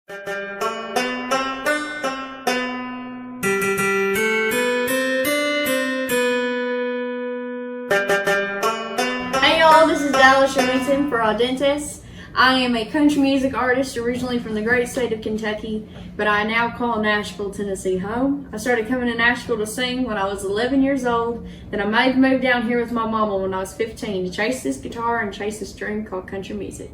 Hey y'all, this is Dallas Remington for AUDENTES. I am a country music artist originally from the great state of Kentucky, but I now call Nashville, Tennessee home. I started coming to Nashville to sing when I was 11 years old. Then I made the move down here with my mama when I was 15 to chase this guitar and chase this dream called country music.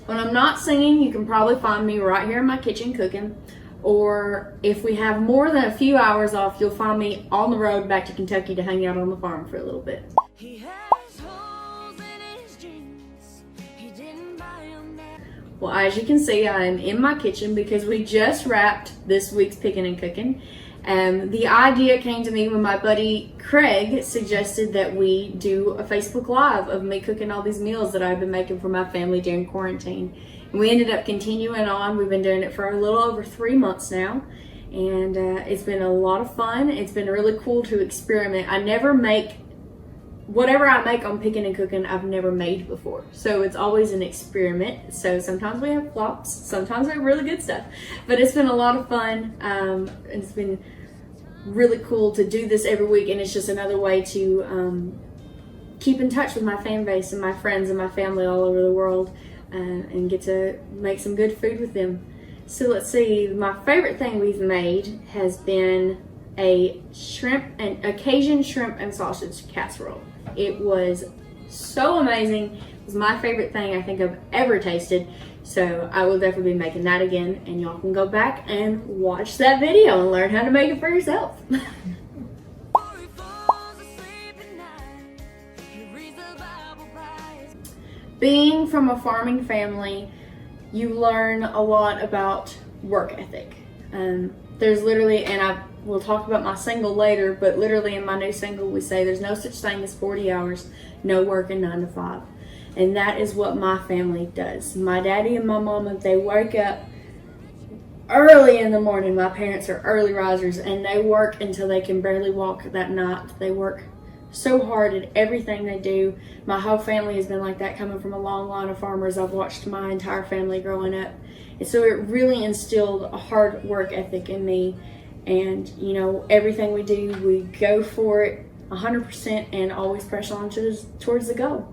When I'm not singing, you can probably find me right here in my kitchen cooking. Or if we have more than a few hours off, you'll find me on the road back to Kentucky to hang out on the farm for a little bit. Well, as you can see, I am in my kitchen because we just wrapped this week's picking and cooking. The idea came to me when my buddy Craig suggested that we do a Facebook Live of me cooking all these meals that I've been making for my family during quarantine. And we ended up continuing on. We've been doing it for a little over 3 months now. And it's been a lot of fun. It's been really cool to experiment. I never make, whatever I make on picking and cooking, I've never made before. So it's always an experiment. So sometimes we have flops, sometimes we have really good stuff. But it's been a lot of fun. It's been really cool to do this every week. And it's just another way to keep in touch with my fan base and my friends and my family all over the world. And get to make some good food with them. So let's see, my favorite thing we've made has been a Cajun shrimp and sausage casserole. It was so amazing. It was my favorite thing I think I've ever tasted. So I will definitely be making that again, and y'all can go back and watch that video and learn how to make it for yourself. Being from a farming family, you learn a lot about work ethic. There's literally, and we'll talk about my single later, but literally in my new single we say there's no such thing as 40 hours, no working 9 to 5. And that is what my family does. My daddy and my mama, they wake up early in the morning. My parents are early risers and they work until they can barely walk that night. They work so hard at everything they do. My whole family has been like that, coming from a long line of farmers. I've watched my entire family growing up. And so it really instilled a hard work ethic in me. And, you know, everything we do, we go for it 100% and always press on towards the goal.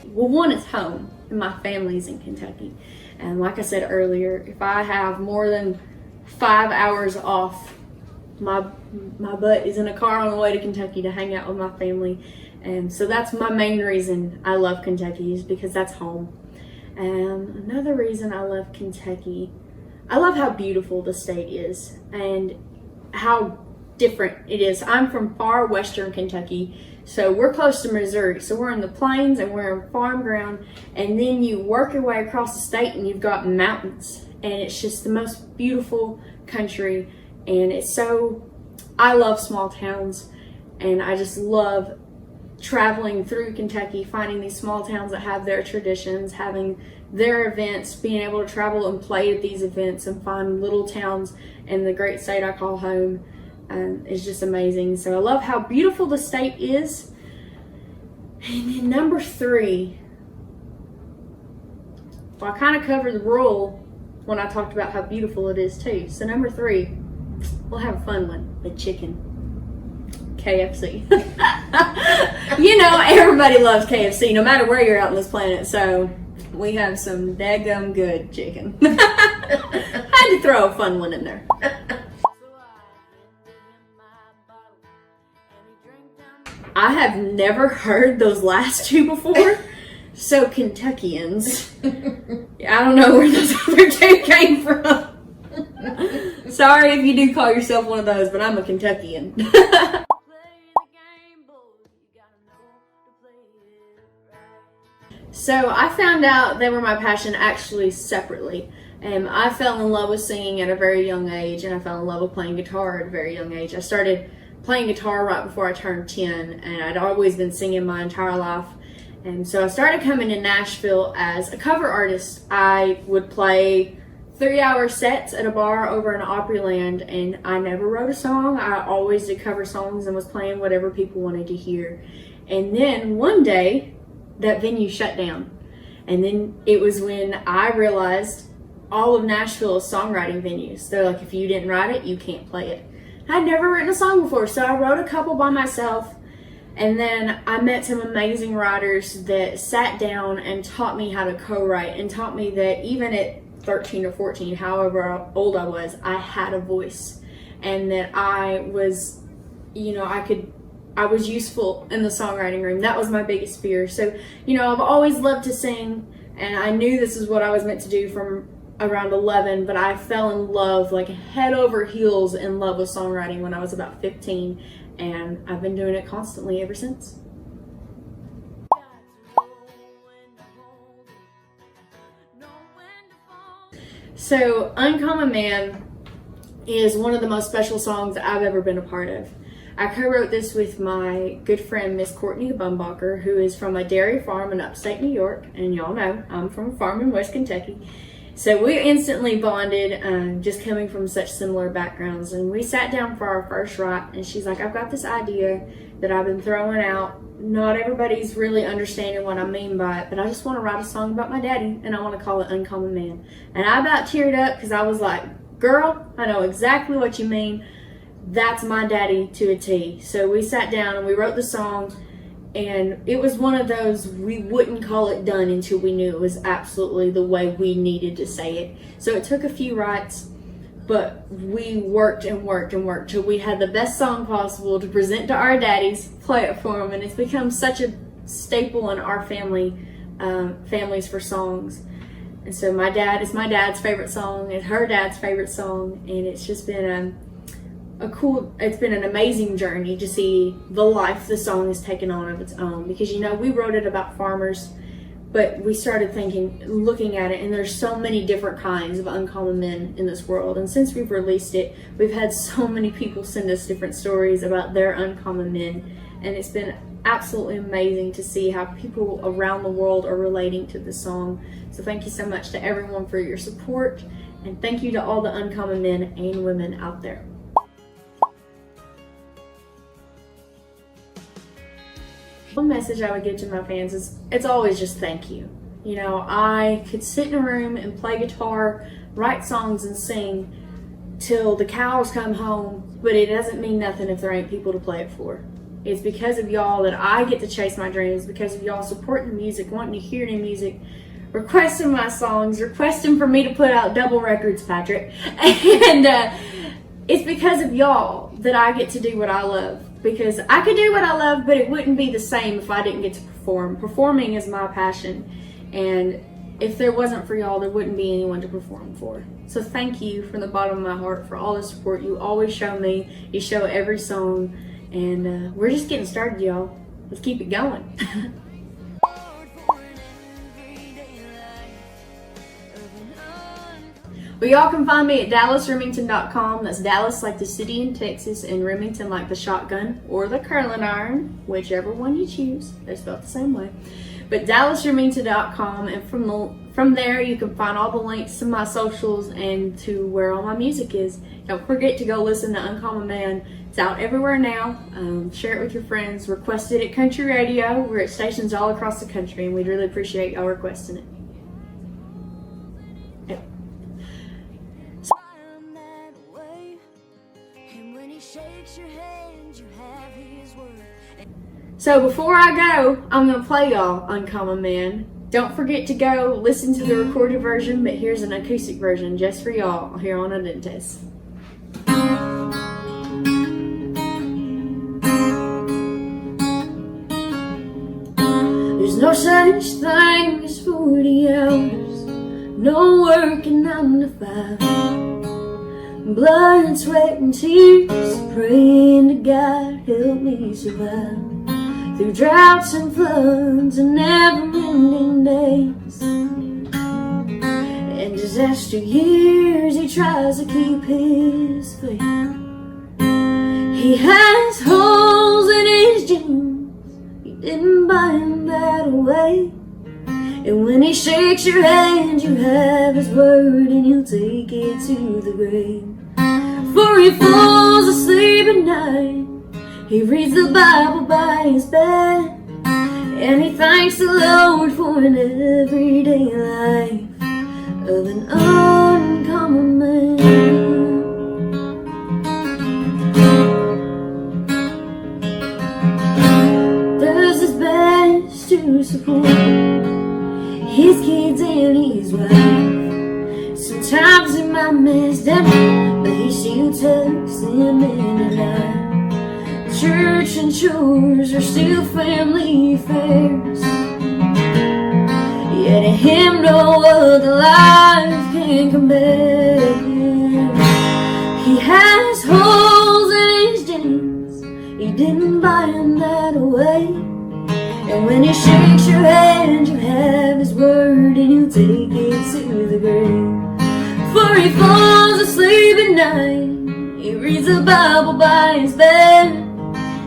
Well, one is home, and my family's in Kentucky. And like I said earlier, if I have more than 5 hours off, my butt is in a car on the way to Kentucky to hang out with my family. And so that's my main reason I love Kentucky, is because that's home. And another reason I love Kentucky, I love how beautiful the state is and how different it is. I'm from far western Kentucky, so we're close to Missouri. So we're in the plains and we're in farm ground, and then you work your way across the state and you've got mountains. And it's just the most beautiful country. And it's so, I love small towns, and I just love traveling through Kentucky, finding these small towns that have their traditions, having their events, being able to travel and play at these events and find little towns in the great state I call home. It's just amazing. So I love how beautiful the state is. And then number 3, well, I kind of covered the rural when I talked about how beautiful it is too. So number 3, we'll have a fun one, the chicken. KFC. You know, everybody loves KFC, no matter where you're out on this planet. So we have some daggum good chicken. I had to throw a fun one in there. I have never heard those last 2 before. So Kentuckians, I don't know where those other 2 came from. Sorry if you do call yourself one of those, but I'm a Kentuckian. So I found out they were my passion actually separately. I fell in love with singing at a very young age, and I fell in love with playing guitar at a very young age. I started playing guitar right before I turned 10, and I'd always been singing my entire life. And so I started coming to Nashville as a cover artist. I would play 3-hour sets at a bar over in Opryland, and I never wrote a song. I always did cover songs and was playing whatever people wanted to hear. And then one day, that venue shut down. And then it was when I realized all of Nashville is songwriting venues. They're like, if you didn't write it, you can't play it. I'd never written a song before, so I wrote a couple by myself. And then I met some amazing writers that sat down and taught me how to co-write, and taught me that even at 13 or 14, however old I was had a voice, and that I was, I was useful in the songwriting room. That was my biggest fear. So, I've always loved to sing, and I knew this is what I was meant to do from around 11, but I fell in love, like head over heels in love with songwriting when I was about 15, and I've been doing it constantly ever since. So, Uncommon Man is one of the most special songs I've ever been a part of. I co-wrote this with my good friend, Miss Courtney Bumbacher, who is from a dairy farm in upstate New York, and y'all know I'm from a farm in West Kentucky. So we instantly bonded, just coming from such similar backgrounds. And we sat down for our first write, and she's like, I've got this idea that I've been throwing out. Not everybody's really understanding what I mean by it, but I just want to write a song about my daddy, and I want to call it Uncommon Man. And I about teared up because I was like, girl, I know exactly what you mean. That's my daddy to a T. So we sat down and we wrote the song, and it was one of those, we wouldn't call it done until we knew it was absolutely the way we needed to say it. So it took a few writes, but we worked and worked and worked till we had the best song possible to present to our daddies, play it for them, and it's become such a staple in our families for songs. And so it's my dad's favorite song, it's her dad's favorite song, and it's just been it's been an amazing journey to see the life the song has taken on of its own, because we wrote it about farmers, but we started looking at it, and there's so many different kinds of uncommon men in this world. And since we've released it, we've had so many people send us different stories about their uncommon men, and it's been absolutely amazing to see how people around the world are relating to this song. So thank you so much to everyone for your support, and thank you to all the uncommon men and women out there. One message I would give to my fans is, it's always just thank you. I could sit in a room and play guitar, write songs, and sing till the cows come home, but it doesn't mean nothing if there ain't people to play it for. It's because of y'all that I get to chase my dreams, because of y'all supporting the music, wanting to hear new music, requesting my songs, requesting for me to put out double records, Patrick. And it's because of y'all that I get to do what I love. Because I could do what I love, but it wouldn't be the same if I didn't get to perform. Performing is my passion, and if there wasn't for y'all, there wouldn't be anyone to perform for. So thank you from the bottom of my heart for all the support you always show me. You show every song, and we're just getting started, y'all. Let's keep it going. Well, y'all can find me at DallasRemington.com. That's Dallas like the city in Texas, and Remington like the shotgun or the curling iron, whichever one you choose. They're spelled the same way. But DallasRemington.com, and from there you can find all the links to my socials and to where all my music is. Don't forget to go listen to Uncommon Man. It's out everywhere now. Share it with your friends. Request it at country radio. We're at stations all across the country, and we'd really appreciate y'all requesting it. So before I go, I'm going to play y'all Uncommon Man. Don't forget to go listen to the recorded version, but here's an acoustic version just for y'all here on AUDENTES. There's no such thing as 40 hours, no working 9 to 5. Blood and sweat and tears, praying to God help me survive. Through droughts and floods and never-ending days and disaster years, he tries to keep his faith. He has holes in his jeans, he didn't buy him that away. And when he shakes your hand, you have his word, and he'll take it to the grave. For he falls asleep at night, he reads the Bible by his bed, and he thanks the Lord for an everyday life of an uncommon man. Does his best to support his kids and his wife. Sometimes he might miss dinner, but he still takes them in at night. Church and chores are still family affairs, yet to him no other life can compare. He has holes in his jeans, he didn't buy him that away. And when he shakes your hand, you have his word, and he'll take it to the grave. For he falls asleep at night, he reads the Bible by his bed,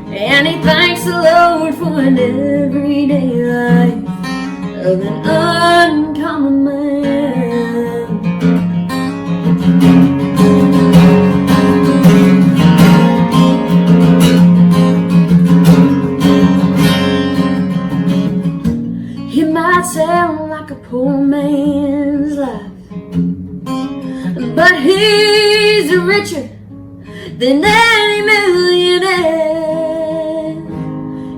and he thanks the Lord for an everyday life of an uncommon man. It might sound like a poor man's life, but he's richer than any millionaire.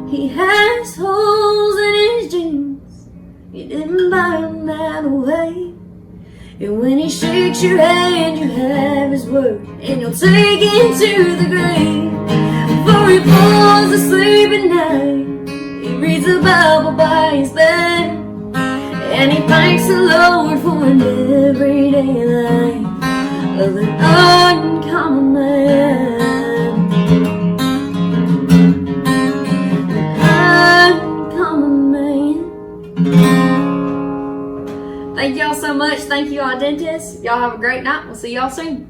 He has holes in his jeans, he didn't buy them that away. And when he shakes your hand, you have his word, and you'll take him to the grave. For he falls asleep at night, he reads the Bible by his bed, and he thanks the Lord for an everyday life of an uncommon man. An uncommon man. Thank y'all so much. Thank you, AUDENTES. Y'all have a great night. We'll see y'all soon.